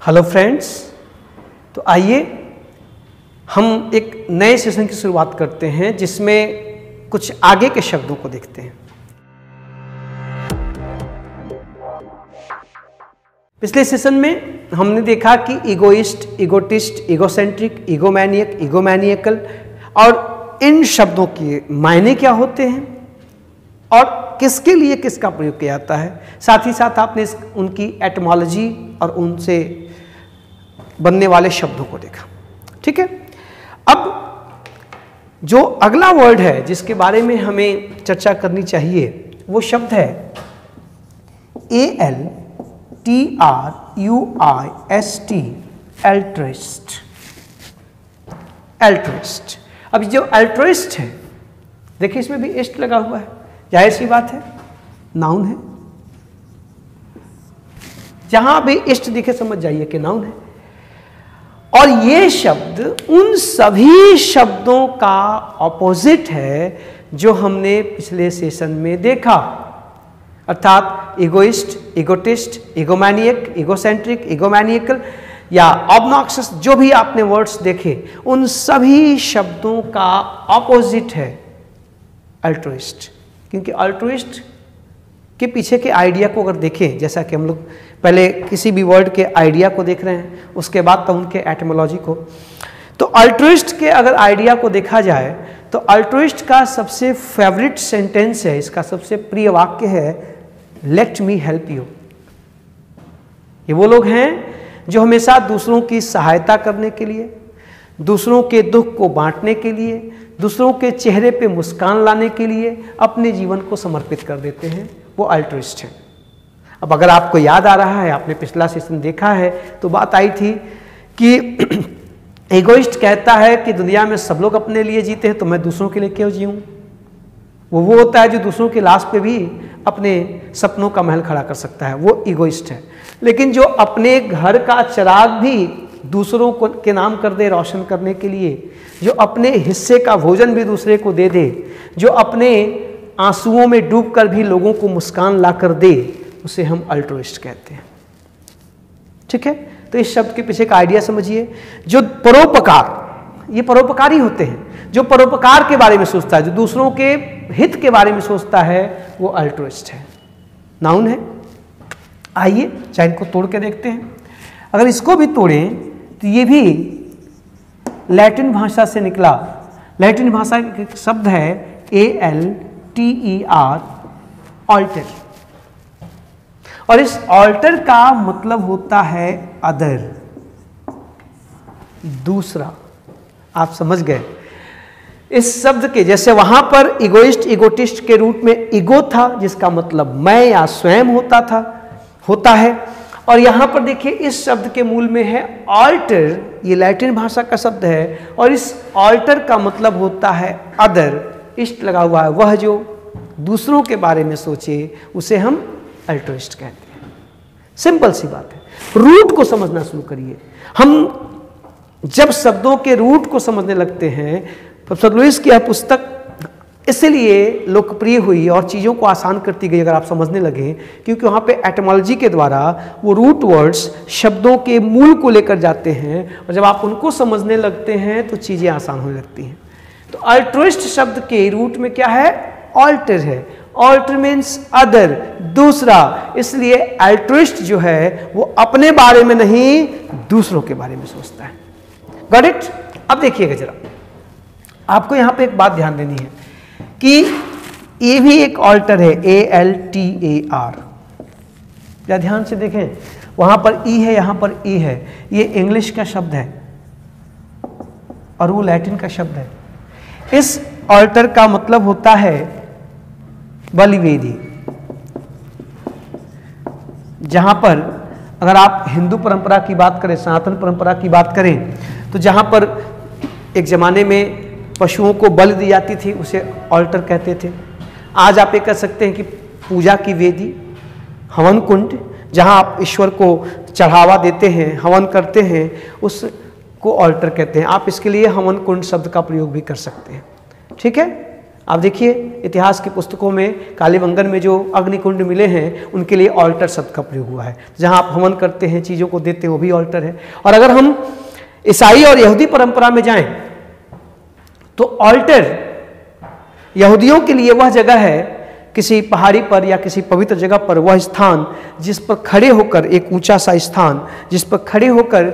Hello friends, तो आइए हम एक नए सेशन की शुरुआत करते हैं जिसमें कुछ आगे के शब्दों को देखते हैं। पिछले सेशन में हमने देखा कि ईगोइस्ट, ईगोटिस्ट, ईगोसेंट्रिक, ईगोमैनियक, ईगोमैनियकल और इन शब्दों के मायने क्या होते हैं और किसके लिए किसका प्रयोग किया जाता है। साथ ही साथ आपने उनकी एटमोलॉजी और उनसे बनने वाले शब्दों को देखा। ठीक है, अब जो अगला वर्ड है जिसके बारे में हमें चर्चा करनी चाहिए वो शब्द है ALTRUIST, अल्ट्रुइस्ट। अल्ट्रुइस्ट, अब जो अल्ट्रुइस्ट है, देखिए इसमें भी इस्ट लगा हुआ है, जाहिर सी बात है, नाउन है। जहां भी इस्ट दिखे समझ जाइए कि नाउन है। और ये शब्द उन सभी शब्दों का ऑपोजिट है जो हमने पिछले सेशन में देखा, अर्थात इगोइस्ट, इगोटिस्ट, इगोमैनियक, इगोसेंट्रिक, इगोमैनियकल या ऑब्नॉक्सियस, जो भी आपने वर्ड्स देखे उन सभी शब्दों का ऑपोजिट है अल्ट्रुइस्ट। क्योंकि अल्ट्रुइस्ट के पीछे के आइडिया को अगर देखें, जैसा कि हम लोग पहले किसी भी वर्ड के आइडिया को देख रहे हैं, उसके बाद तो उनके एटमोलॉजी को, तो अल्ट्रुइस्ट के अगर आइडिया को देखा जाए तो अल्ट्रुइस्ट का सबसे फेवरेट सेंटेंस है, इसका सबसे प्रिय वाक्य है, लेट मी हेल्प यू। ये वो लोग हैं जो हमेशा दूसरों की सहायता करने के लिए, दूसरों के दुख को बांटने के लिए, दूसरों के चेहरे पे मुस्कान लाने के लिए अपने जीवन को समर्पित कर देते हैं, वो अल्ट्रुइस्ट हैं। अब अगर आपको याद आ रहा है, आपने पिछला सेशन देखा है, तो बात आई थी कि इगोइस्ट कहता है कि दुनिया में सब लोग अपने लिए जीते हैं तो मैं दूसरों के लिए क्यों जीऊं। वो होता है जो दूसरों की लाश पे भी अपने सपनों का महल खड़ा कर सकता है, वो इगोइस्ट है। लेकिन जो अपने घर का चिराग भी दूसरों को के नाम कर दे रोशन करने के लिए, जो अपने हिस्से का भोजन भी दूसरे को दे दे, जो अपने आंसुओं में डूबकर भी लोगों को मुस्कान ला कर दे, उसे हम अल्ट्रुइस्ट कहते हैं। ठीक है, तो इस शब्द के पीछे का आइडिया समझिए। जो परोपकार, ये परोपकारी होते हैं, जो परोपकार के बारे में सोचता है, जो दूसरों के हित के बारे में सोचता है, वो अल्ट्रुइस्ट है, नाउन है। आइए चाहे इनको तोड़ के देखते हैं। अगर इसको भी तोड़ें तो ये भी लैटिन भाषा से निकला। लैटिन भाषा का शब्द है ALTER, ऑल्टर, और इस ऑल्टर का मतलब होता है अदर, दूसरा। आप समझ गए इस शब्द के, जैसे वहां पर इगोइस्ट, इगोटिस्ट के रूट में ईगो था जिसका मतलब मैं या स्वयं होता है, और यहां पर देखिए इस शब्द के मूल में है ऑल्टर, ये लैटिन भाषा का शब्द है, और इस ऑल्टर का मतलब होता है अदर, इस्ट लगा हुआ है, वह जो दूसरों के बारे में सोचे उसे हम अल्ट्रुइस्ट कहते हैं। सिंपल सी बात है, रूट को समझना शुरू करिए। हम जब शब्दों के रूट को समझने लगते हैं, प्रोफेसर लुईस की यह पुस्तक इसलिए लोकप्रिय हुई और चीज़ों को आसान करती गई, अगर आप समझने लगे, क्योंकि वहाँ पे एटमोलॉजी के द्वारा वो रूट वर्ड्स शब्दों के मूल को लेकर जाते हैं, और जब आप उनको समझने लगते हैं तो चीज़ें आसान होने लगती हैं। तो अल्ट्रुइस्ट शब्द के रूट में क्या है? ऑल्टर है। ऑल्टर मीन्स अदर, दूसरा। इसलिए अल्ट्रुइस्ट जो है वो अपने बारे में नहीं, दूसरों के बारे में सोचता है। Got it? अब देखिएगा जरा, आपको यहाँ पे एक बात ध्यान देनी है कि ये भी एक ऑल्टर है, ALTAR। या ध्यान से देखें, वहां पर ई है, यहां पर ई है। ये इंग्लिश का शब्द है और वो लैटिन का शब्द है। इस ऑल्टर का मतलब होता है बलिवेदी। जहां पर अगर आप हिंदू परंपरा की बात करें, सनातन परंपरा की बात करें, तो जहां पर एक जमाने में पशुओं को बलि दी जाती थी उसे ऑल्टर कहते थे। आज आप ये कह सकते हैं कि पूजा की वेदी, हवन कुंड, जहां आप ईश्वर को चढ़ावा देते हैं, हवन करते हैं, उसको ऑल्टर कहते हैं। आप इसके लिए हवन कुंड शब्द का प्रयोग भी कर सकते हैं। ठीक है, आप देखिए इतिहास की पुस्तकों में कालीबंगन में जो अग्निकुंड मिले हैं उनके लिए ऑल्टर शब्द का प्रयोग हुआ है। जहाँ आप हवन करते हैं, चीज़ों को देते हैं, वो भी ऑल्टर है। और अगर हम ईसाई और यहूदी परंपरा में जाएं तो ऑल्टर यहूदियों के लिए वह जगह है, किसी पहाड़ी पर या किसी पवित्र जगह पर वह स्थान जिस पर खड़े होकर, एक ऊंचा सा स्थान जिस पर खड़े होकर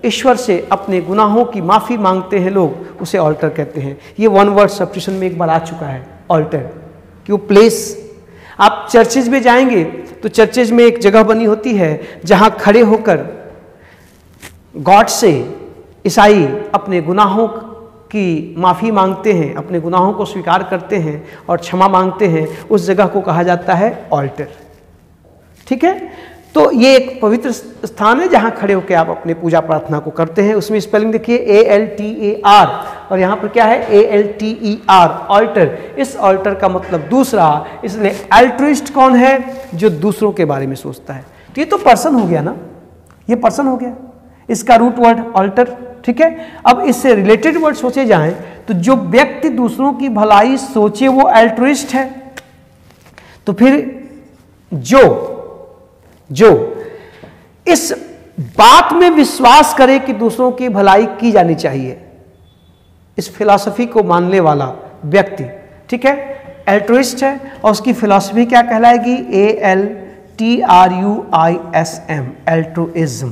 ईश्वर से अपने गुनाहों की माफ़ी मांगते हैं लोग, उसे ऑल्टर कहते हैं। ये वन वर्ड सब्स्टिट्यूशन में एक बार आ चुका है ऑल्टर, कि वो प्लेस। आप चर्चेज में जाएंगे तो चर्चेज में एक जगह बनी होती है जहाँ खड़े होकर गॉड से ईसाई अपने गुनाहों की माफ़ी मांगते हैं, अपने गुनाहों को स्वीकार करते हैं और क्षमा मांगते हैं। उस जगह को कहा जाता है ऑल्टर। ठीक है, तो ये एक पवित्र स्थान है जहाँ खड़े होकर आप अपने पूजा प्रार्थना को करते हैं। उसमें स्पेलिंग देखिए ALTAR, और यहाँ पर क्या है ALTER, ऑल्टर। इस ऑल्टर का मतलब दूसरा, इसलिए अल्ट्रुइस्ट कौन है? जो दूसरों के बारे में सोचता है। तो ये तो पर्सन हो गया ना, ये पर्सन हो गया, इसका रूट वर्ड ऑल्टर। ठीक है, अब इससे रिलेटेड वर्ड सोचे जाएं तो जो व्यक्ति दूसरों की भलाई सोचे वो अल्ट्रुइस्ट है। तो फिर जो इस बात में विश्वास करे कि दूसरों की भलाई की जानी चाहिए, इस फिलॉसफी को मानने वाला व्यक्ति, ठीक है, अल्ट्रुइस्ट है। और उसकी फिलॉसफी क्या कहलाएगी? ALTRUISM, altruism.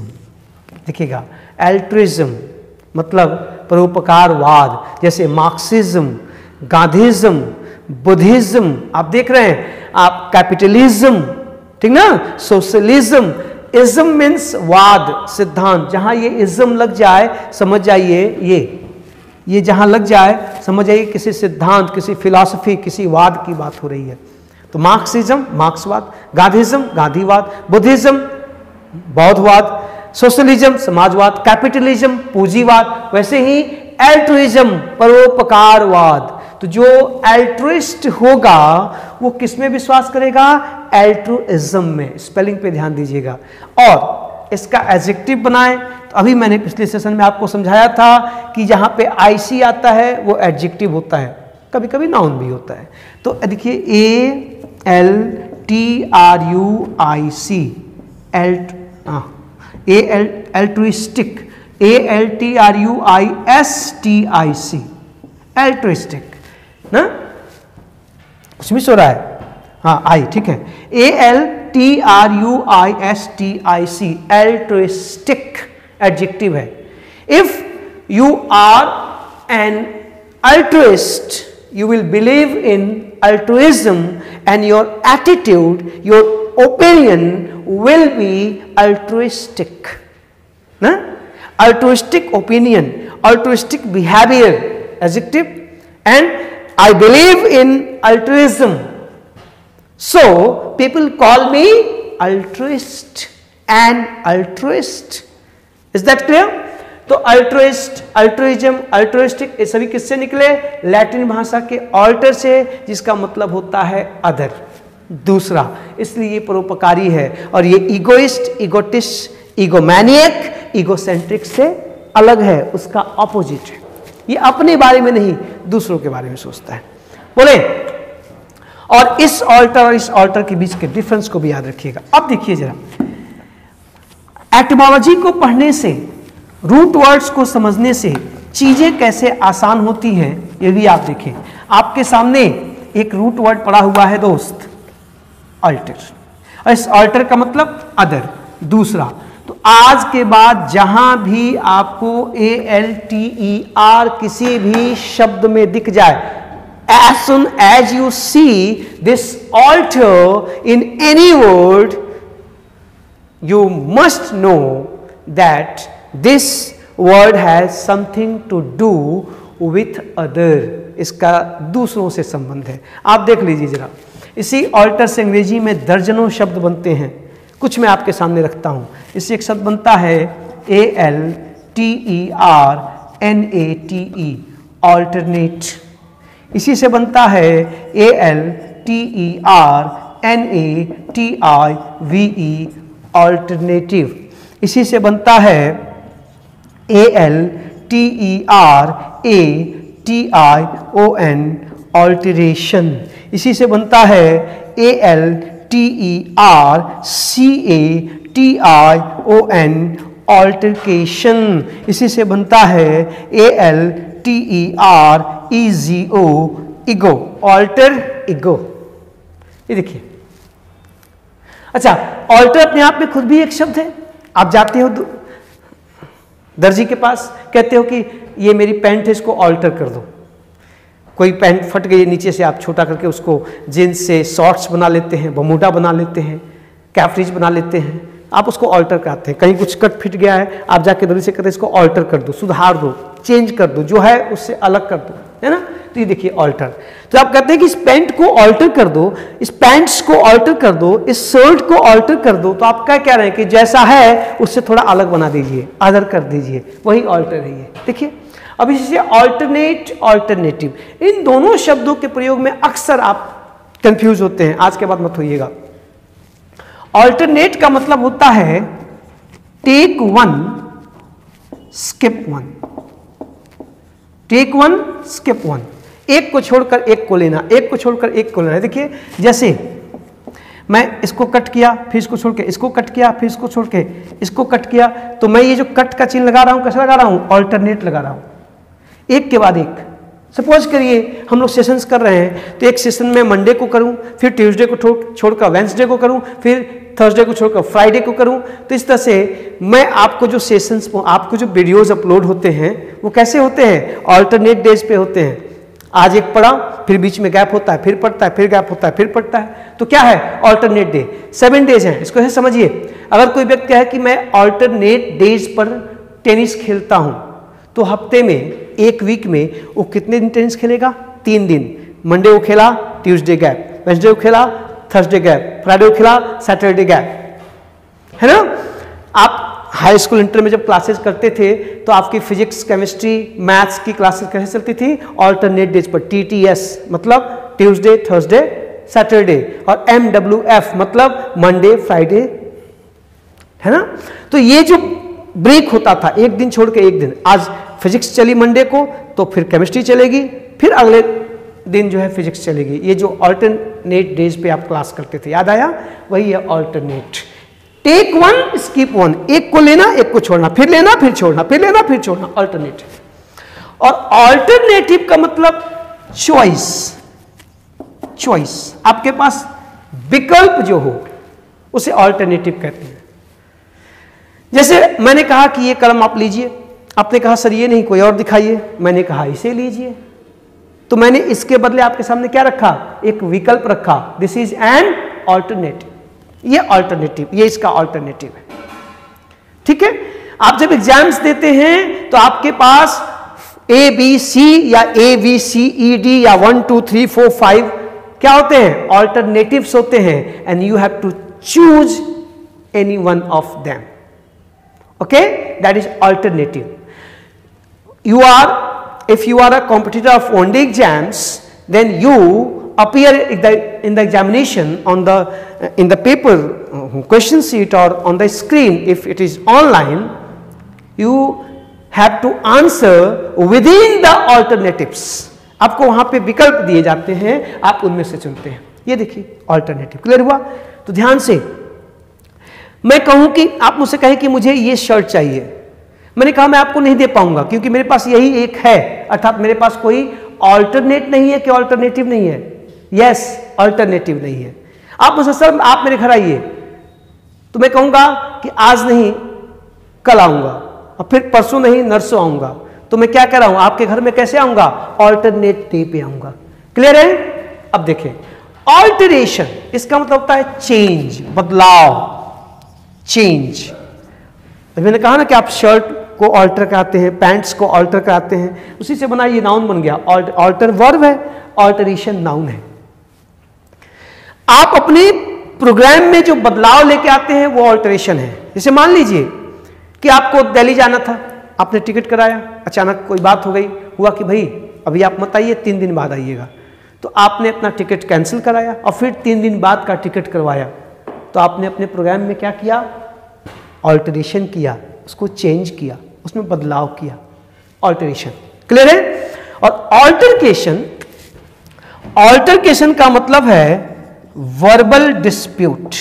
देखिएगा, अल्ट्रुइज्म मतलब परोपकारवाद, जैसे मार्क्सिज्म, गांधीज्म, बुद्धिज्म, आप देख रहे हैं, आप कैपिटलिज्म, ठीक ना, सोशलिज्म। इज्म मीन्स वाद, सिद्धांत। जहां ये इज्म लग जाए समझ जाइए ये जहां लग जाए समझ जाइए किसी सिद्धांत, किसी फिलॉसफी, किसी वाद की बात हो रही है। तो मार्क्सिज्म मार्क्सवाद, गांधीज्म गांधीवाद, बुद्धिज्म बौद्धवाद, सोशलिज्म समाजवाद, कैपिटलिज्म पूंजीवाद। वैसे ही अल्ट्रुइज्म परोपकारवाद। तो जो अल्ट्रुइस्ट होगा वो किस में विश्वास करेगा? अल्ट्रुइज्म में। स्पेलिंग पे ध्यान दीजिएगा। और इसका एडजेक्टिव बनाएं तो अभी मैंने पिछले सेशन में आपको समझाया था कि जहां पे IC आता है वो एडजेक्टिव होता है, कभी कभी नाउन भी होता है। तो देखिए अल्ट्रुइस्टिक, ALTRUISTIC, अल्ट्रुइस्टिक ना, उसमें सो रहा है, हाँ आई, ठीक है, ALTRUISTIC, अल्ट्रुइस्टिक एडजेक्टिव है। If you are an altruist, you will believe in altruism and your attitude, your opinion will be altruistic. Na? Altruistic opinion, altruistic behavior, adjective. And I believe in altruism. So people call me altruist and altruist. Is that clear? तो altruist, altruism, altruistic, ये सभी किससे निकले? Latin भाषा के alter से, जिसका मतलब होता है अदर, दूसरा। इसलिए ये परोपकारी है। और ये इगोइस्ट, इगोटिस्ट, इगोमैनियक, इगोसेंट्रिक से अलग है, उसका ऑपोजिट है। ये अपने बारे में नहीं, दूसरों के बारे में सोचता है। बोले, और इस ऑल्टर और इस ऑल्टर के बीच के डिफरेंस को भी याद रखिएगा। अब देखिए जरा, एटिमोलॉजी को पढ़ने से, रूट वर्ड्स को समझने से चीजें कैसे आसान होती हैं, ये भी आप देखें। आपके सामने एक रूट वर्ड पड़ा हुआ है दोस्त, अल्टर। और इस अल्टर का मतलब अदर, दूसरा। तो आज के बाद जहां भी आपको ALTER किसी भी शब्द में दिख जाए, as soon as you see this alter in any word, you must know that this word has something to do with other. इसका दूसरों से संबंध है। आप देख लीजिए जरा, इसी ऑल्टर से अंग्रेजी में दर्जनों शब्द बनते हैं। कुछ मैं आपके सामने रखता हूं। इससे एक शब्द बनता है ALTERNATE, ऑल्टरनेट। इसी से बनता है ALTERNATIVE, ऑल्टरनेटिव। इसी से बनता है ALTERATION, ऑल्टरेशन, इसी से बनता है ALTERCATION, ऑल्टरकेशन। इसी से बनता है ALTEREGO, ईगो, ऑल्टर ईगो। ये देखिए। अच्छा, ऑल्टर अपने आप में खुद भी एक शब्द है। आप जाते हो दर्जी के पास, कहते हो कि ये मेरी पैंट है, इसको ऑल्टर कर दो। कोई पैंट फट गई है नीचे से, आप छोटा करके उसको जींस से शॉर्ट्स बना लेते हैं, बमूडा बना लेते हैं, कैफ्रीज बना लेते हैं, आप उसको ऑल्टर कराते हैं। कहीं कुछ कट फिट गया है, आप जाके दर्जी से कहते हैं इसको ऑल्टर कर दो, सुधार दो, चेंज कर दो, जो है उससे अलग कर दो, है ना। तो ये देखिए ऑल्टर। तो आप कहते हैं कि इस पैंट को ऑल्टर कर दो, इस पैंट्स को ऑल्टर कर दो, इस शर्ट को ऑल्टर कर दो। तो आप क्या कह रहे हैं कि जैसा है उससे थोड़ा अलग बना दीजिए, अदर कर दीजिए, वही ऑल्टर है ये। देखिए अब इसी ऑल्टरनेट, ऑल्टरनेटिव, इन दोनों शब्दों के प्रयोग में अक्सर आप कंफ्यूज होते हैं। आज के बाद मत होइएगा। ऑल्टरनेट का मतलब होता है take one skip one, take one skip one, एक को छोड़कर एक को लेना, एक को छोड़कर एक को लेना। देखिए जैसे मैं इसको कट किया, फिर इसको छोड़ के इसको कट किया, फिर इसको छोड़ के इसको कट किया, तो मैं ये जो कट का चिन्ह लगा रहा हूं, कैसे लगा रहा हूं? ऑल्टरनेट लगा रहा हूं, एक के बाद एक। सपोज करिए हम लोग सेशंस कर रहे हैं, तो एक सेशन में मंडे को करूं, फिर ट्यूसडे को छोड़कर वेंसडे को करूं, फिर थर्सडे को छोड़कर फ्राइडे को करूं। तो इस तरह से मैं आपको जो सेशंस, आपको जो वीडियोस अपलोड होते हैं वो कैसे होते हैं? ऑल्टरनेट डेज पे होते हैं। आज एक पढ़ा, फिर बीच में गैप होता है, फिर पढ़ता है, फिर गैप होता है, फिर पढ़ता है। तो क्या है? Alternate day. 7 डेज हैं, इसको ऐसे समझिए। अगर कोई व्यक्ति है कि मैं ऑल्टरनेट डेज पर टेनिस खेलता हूं, तो हफ्ते में, एक वीक में वो कितने दिन टेनिस खेलेगा? 3 दिन। मंडे को खेला, ट्यूसडे गैप, वेडनेसडे को खेला, थर्सडे गैप, फ्राइडे को खेला, सैटरडे गैप, है ना। आप हाई स्कूल इंटर में जब क्लासेस करते थे तो आपकी फिजिक्स, केमिस्ट्री, मैथ्स की क्लासेस कैसे चलती थी? ऑल्टरनेट डेज पर, TTS मतलब ट्यूसडे, थर्सडे, सैटरडे, और MWF मतलब मंडे, फ्राइडे, है ना। तो ये जो ब्रेक होता था, एक दिन छोड़ के एक दिन, आज फिजिक्स चली मंडे को, तो फिर केमिस्ट्री चलेगी, फिर अगले दिन जो है फिजिक्स चलेगी। ये जो ऑल्टरनेट डेज पे आप क्लास करते थे, याद आया? वही है alternate. Take one skip one, एक को लेना, एक को छोड़ना, फिर लेना, फिर छोड़ना, फिर लेना, फिर छोड़ना, ऑल्टरनेट। और ऑल्टरनेटिव का मतलब चॉइस, चॉइस, आपके पास विकल्प जो हो उसे ऑल्टरनेटिव कहते हैं। जैसे मैंने कहा कि ये कलम आप लीजिए, आपने कहा सर ये नहीं, कोई और दिखाइए, मैंने कहा इसे लीजिए, तो मैंने इसके बदले आपके सामने क्या रखा? एक विकल्प रखा। दिस इज एन ऑल्टरनेटिव, ये ऑल्टरनेटिव, ये इसका ऑल्टरनेटिव है। ठीक है। आप जब एग्जाम्स देते हैं तो आपके पास ABC या ABCED या 1 2 3 4 5 क्या होते हैं? ऑल्टरनेटिव्स होते हैं, and you have to choose any one of them. Okay, that is alternative. You are, if you are a competitor of one-day exams, then you appear in the examination on the in the paper question sheet or on the screen. If it is online, you have to answer within the alternatives. आपको वहां पे विकल्प दिए जाते हैं, आप उनमें से चुनते हैं। ये देखिए ऑल्टरनेटिव। क्लियर हुआ? तो ध्यान से, मैं कहूं कि आप मुझसे कहें कि मुझे ये शर्ट चाहिए, मैंने कहा मैं आपको नहीं दे पाऊंगा क्योंकि मेरे पास यही एक है, अर्थात मेरे पास कोई ऑल्टरनेट नहीं है कि ऑल्टरनेटिव नहीं है। यस, ऑल्टरनेटिव नहीं है। आप मुझसे सर आप मेरे घर आइए, तो मैं कहूंगा कि आज नहीं कल आऊंगा, और फिर परसों नहीं नरसों आऊंगा। तो मैं क्या कह रहा हूं? आपके घर में कैसे आऊंगा? ऑल्टरनेट डे पे आऊंगा। क्लियर है? अब देखें, ऑल्टरेशन इसका मतलब होता है चेंज, बदलाव, चेंज। मैंने कहा ना कि आप शर्ट को ऑल्टर कराते हैं, पैंट्स को ऑल्टर कराते हैं, उसी से बना ये नाउन बन गया। ऑल्टर वर्ब है, ऑल्टरेशन नाउन है। आप अपने प्रोग्राम में जो बदलाव लेके आते हैं वो ऑल्टरेशन है। जैसे मान लीजिए कि आपको दिल्ली जाना था, आपने टिकट कराया, अचानक कोई बात हो गई, हुआ कि भाई अभी आप मत आइए, 3 दिन बाद आइएगा। तो आपने अपना टिकट कैंसिल कराया और फिर 3 दिन बाद का टिकट करवाया। तो आपने अपने प्रोग्राम में क्या किया? ऑल्टरेशन किया, उसको चेंज किया, उसमें बदलाव किया, ऑल्टरेशन। क्लियर है? और ऑल्टरकेशन, ऑल्टरकेशन का मतलब है वर्बल डिस्प्यूट,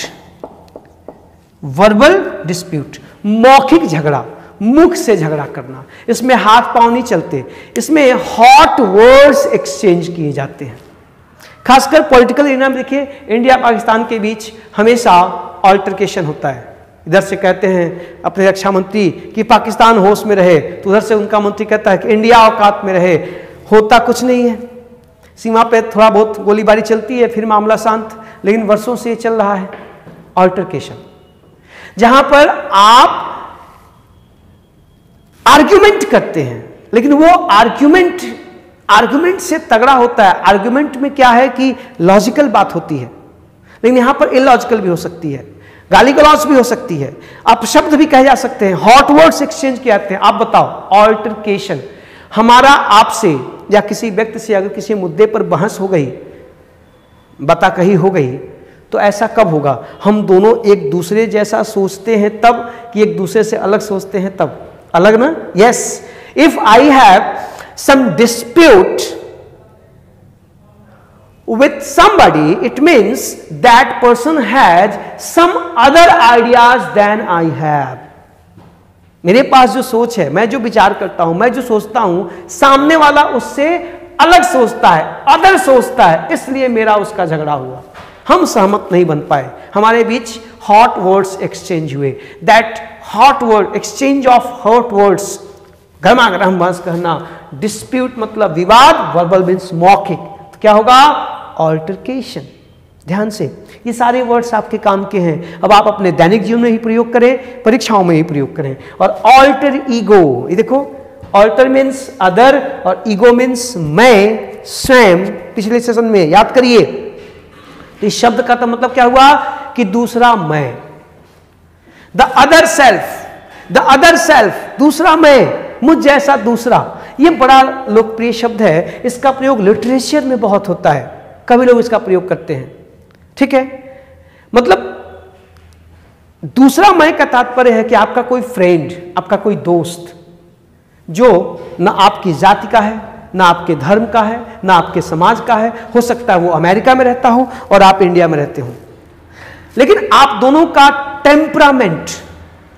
वर्बल डिस्प्यूट, मौखिक झगड़ा, मुख से झगड़ा करना। इसमें हाथ पांव नहीं चलते, इसमें हॉट वर्ड्स एक्सचेंज किए जाते हैं। खासकर पॉलिटिकल एरिया में देखिए, इंडिया पाकिस्तान के बीच हमेशा ऑल्टरकेशन होता है। इधर से कहते हैं अपने रक्षा मंत्री कि पाकिस्तान होश में रहे, तो उधर से उनका मंत्री कहता है कि इंडिया औकात में रहे। होता कुछ नहीं है, सीमा पे थोड़ा बहुत गोलीबारी चलती है, फिर मामला शांत, लेकिन वर्षों से ये चल रहा है ऑल्टरकेशन, जहां पर आप आर्ग्यूमेंट करते हैं, लेकिन वो आर्ग्यूमेंट से तगड़ा होता है। आर्ग्यूमेंट में क्या है कि लॉजिकल बात होती है, लेकिन यहां पर इलॉजिकल भी हो सकती है, गाली गलौज भी हो सकती है, अपशब्द भी कहे जा सकते हैं, हॉट वर्ड्स एक्सचेंज किए जाते हैं। आप बताओ, ऑल्टरकेशन, हमारा आपसे या किसी व्यक्ति से अगर किसी मुद्दे पर बहस हो गई, बता कही हो गई, तो ऐसा कब होगा? हम दोनों एक दूसरे जैसा सोचते हैं तब, कि एक दूसरे से अलग सोचते हैं तब? अलग ना? Yes, if I have some dispute with somebody, it means that person has some other ideas than I have. मेरे पास जो सोच है, मैं जो विचार करता हूं, मैं जो सोचता हूं, सामने वाला उससे अलग सोचता है, अदर सोचता है, इसलिए मेरा उसका झगड़ा हुआ, हम सहमत नहीं बन पाए, हमारे बीच हॉट वर्ड्स एक्सचेंज हुए। That hot word, exchange of hot words, गर्मा गर्म बहस करना। डिस्प्यूट मतलब विवाद, वर्बल मीन्स मौखिक, तो क्या होगा? ऑल्टरकेशन। ध्यान से, ये सारे वर्ड्स आपके काम के हैं। अब आप अपने दैनिक जीवन में ही प्रयोग करें, परीक्षाओं में ही प्रयोग करें। और ऑल्टर ईगो, ये देखो, ऑल्टर मीन्स अदर और ईगो मीन्स मैं, स्वयं। पिछले सेशन में याद करिए, तो इस शब्द का तो मतलब क्या हुआ कि दूसरा मैं, the other self, the other self, दूसरा मैं, मुझ जैसा दूसरा। ये बड़ा लोकप्रिय शब्द है, इसका प्रयोग लिटरेचर में बहुत होता है, कभी लोग इसका प्रयोग करते हैं। ठीक है, मतलब दूसरा मैं का तात्पर्य है कि आपका कोई फ्रेंड, आपका कोई दोस्त, जो ना आपकी जाति का है, ना आपके धर्म का है, ना आपके समाज का है, हो सकता है वो अमेरिका में रहता हो और आप इंडिया में रहते हो, लेकिन आप दोनों का टेम्परामेंट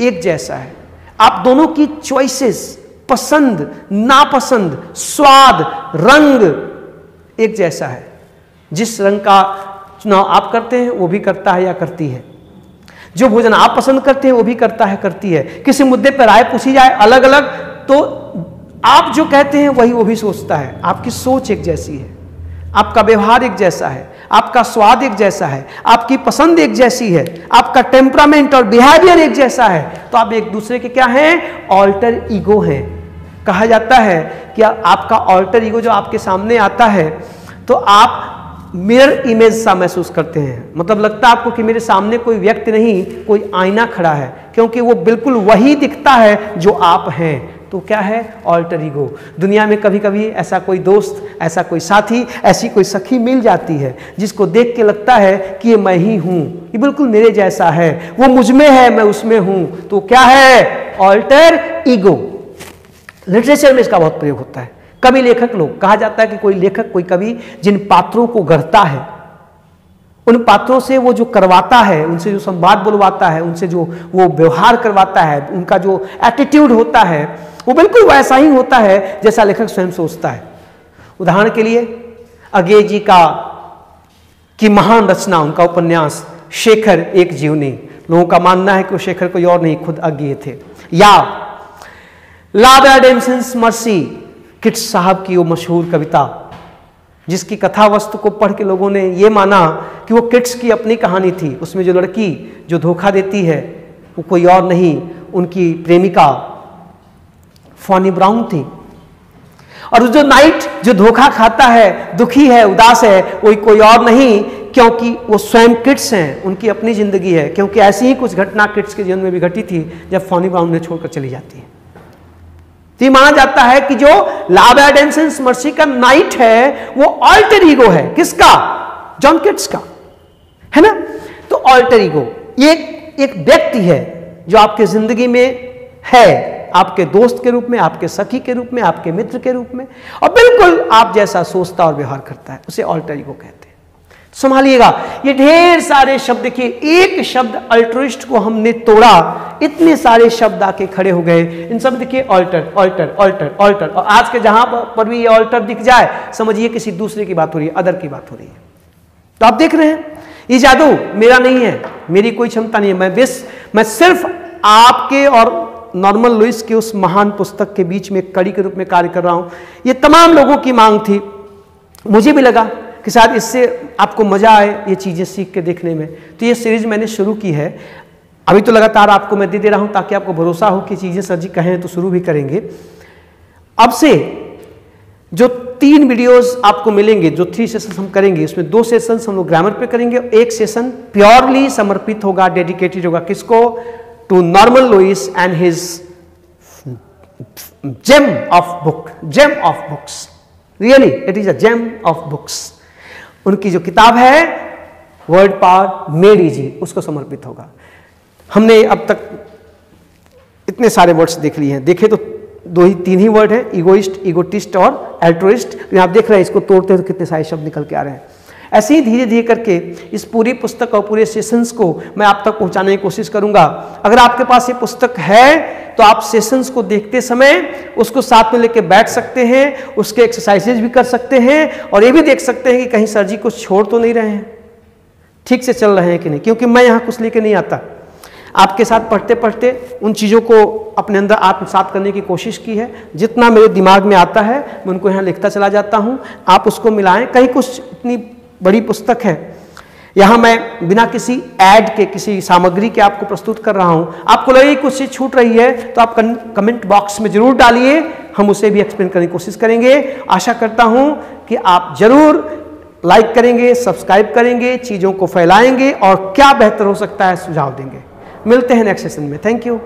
एक जैसा है, आप दोनों की चॉइसेस, पसंद नापसंद, स्वाद, रंग एक जैसा है। जिस रंग का चुनाव आप करते हैं वो भी करता है या करती है, जो भोजन आप पसंद करते हैं वो भी करता है, करती है। किसी मुद्दे पर राय पूछी जाए अलग अलग, तो आप जो कहते हैं वही वो भी सोचता है। आपकी सोच एक जैसी है, आपका व्यवहार एक जैसा है, आपका स्वाद एक जैसा है, आपकी पसंद एक जैसी है, आपका टेम्परामेंट और बिहेवियर एक जैसा है, तो आप एक दूसरे के क्या हैं? ऑल्टर ईगो हैं। कहा जाता है कि आपका ऑल्टर ईगो जो आपके सामने आता है, तो आप मिरर इमेज सा महसूस करते हैं। मतलब लगता है आपको कि मेरे सामने कोई व्यक्ति नहीं, कोई आईना खड़ा है, क्योंकि वो बिल्कुल वही दिखता है जो आप हैं। तो क्या है? Alter ego. दुनिया में कभी कभी ऐसा कोई दोस्त, ऐसा कोई साथी, ऐसी कोई सखी मिल जाती है जिसको देख के लगता है कि ये मैं ही हूं, ये बिल्कुल मेरे जैसा है, वो मुझ में है, मैं उसमें हूं। तो क्या है? Alter ego. लिटरेचर में इसका बहुत प्रयोग होता है। कवि लेखक लोग, कहा जाता है कि कोई लेखक, कोई कवि जिन पात्रों को गढ़ता है, उन पात्रों से वो जो करवाता है, उनसे जो संवाद बुलवाता है, उनसे जो वो व्यवहार करवाता है, उनका जो एटीट्यूड होता है, वो बिल्कुल वैसा ही होता है जैसा लेखक स्वयं सोचता है। उदाहरण के लिए अज्ञे जी की महान रचना, उनका उपन्यास शेखर एक जीवनी, लोगों का मानना है कि वो शेखर कोई और नहीं, खुद अज्ञे थे। या लव एडेम्सन्स मर्सी, किट्स साहब की वो मशहूर कविता, जिसकी कथा वस्तु को पढ़ के लोगों ने ये माना कि वो किट्स की अपनी कहानी थी। उसमें जो लड़की जो धोखा देती है वो कोई और नहीं, उनकी प्रेमिका फॉनी ब्राउन थी। और जो नाइट जो धोखा खाता है, दुखी है, उदास है, वो कोई और नहीं, क्योंकि वो स्वयं किट्स हैं, उनकी अपनी जिंदगी है। क्योंकि ऐसी ही कुछ घटना किट्स के जीवन में भी घटी थी जब फॉनी ब्राउन ने छोड़कर चली जाती है। तो ये माना जाता है कि जो लव एडेम्सन्स मर्सी का नाइट है वो ऑल्टर ईगो है। किसका? जॉन किट्स का, है ना। तो ऑल्टर ईगो ये एक व्यक्ति है जो आपके जिंदगी में है, आपके दोस्त के रूप में, आपके सखी के रूप में, आपके मित्र के रूप में, और बिल्कुल बिल्कुल आप जैसा सोचता और व्यवहार करता है, उसे अल्टर ईगो कहते हैं। संभालिएगा, ये ढेर सारे शब्द, देखिए एक शब्द अल्ट्रुइस्ट को हमने तोड़ा, इतने सारे शब्द आके खड़े हो गए। इन सब देखिए अल्टर अल्टर अल्टर अल्टर, और आज के जहां पर भी ये अल्टर दिख जाए समझिए किसी दूसरे की बात हो रही है, अदर की बात हो रही है। तो आप देख रहे हैं ये जादू मेरा नहीं है, मेरी कोई क्षमता नहीं है, मैं सिर्फ आपके और नॉर्मन लुइस के उस महान पुस्तक के बीच में कड़ी के रूप में कार्य कर रहा हूं। ये तमाम लोगों की मांग थी, मुझे भी लगा कि शायद इससे आपको मजा आए ये चीजें सीख के देखने में, तो ये सीरीज मैंने शुरू की है। अभी तो लगातार आपको मैं दे रहा हूं ताकि आपको भरोसा हो कि चीजें सर जी कहें तो शुरू भी करेंगे। अब से जो 3 वीडियोस आपको मिलेंगे, जो 3 सेशन हम करेंगे, उसमें 2 सेशन हम लोग ग्रामर पे करेंगे, 1 सेशन प्योरली समर्पित होगा, डेडिकेटेड होगा किसको, to Norman Lewis and his gem of books. Really it is a gem of books. उनकी जो किताब है वर्ड पावर मेड इजी, उसको समर्पित होगा। हमने अब तक इतने सारे वर्ड्स देख लिए हैं, देखे तो 3 ही वर्ड हैं, इगोइस्ट, इगोटिस्ट और एल्ट्रुइस्ट। आप देख रहे हैं इसको तोड़ते हैं तो कितने सारे शब्द निकल के आ रहे हैं। ऐसे ही धीरे धीरे करके इस पूरी पुस्तक और पूरे सेशंस को मैं आप तक पहुंचाने की कोशिश करूंगा। अगर आपके पास ये पुस्तक है तो आप सेशंस को देखते समय उसको साथ में लेके बैठ सकते हैं, उसके एक्सरसाइजेज भी कर सकते हैं और ये भी देख सकते हैं कि कहीं सर जी कुछ छोड़ तो नहीं रहे हैं, ठीक से चल रहे हैं कि नहीं, क्योंकि मैं यहाँ कुछ लेके नहीं आता। आपके साथ पढ़ते पढ़ते उन चीज़ों को अपने अंदर आत्मसात करने की कोशिश की है। जितना मेरे दिमाग में आता है मैं उनको यहाँ लिखता चला जाता हूँ, आप उसको मिलाएं। कहीं कुछ इतनी बड़ी पुस्तक है, यहाँ मैं बिना किसी ऐड के, किसी सामग्री के आपको प्रस्तुत कर रहा हूँ। आपको लगे कुछ चीज़ छूट रही है तो आप कमेंट बॉक्स में जरूर डालिए, हम उसे भी एक्सप्लेन करने की कोशिश करेंगे। आशा करता हूँ कि आप जरूर लाइक करेंगे, सब्सक्राइब करेंगे, चीज़ों को फैलाएंगे और क्या बेहतर हो सकता है सुझाव देंगे। मिलते हैं नेक्स्ट सेशन में। Thank you.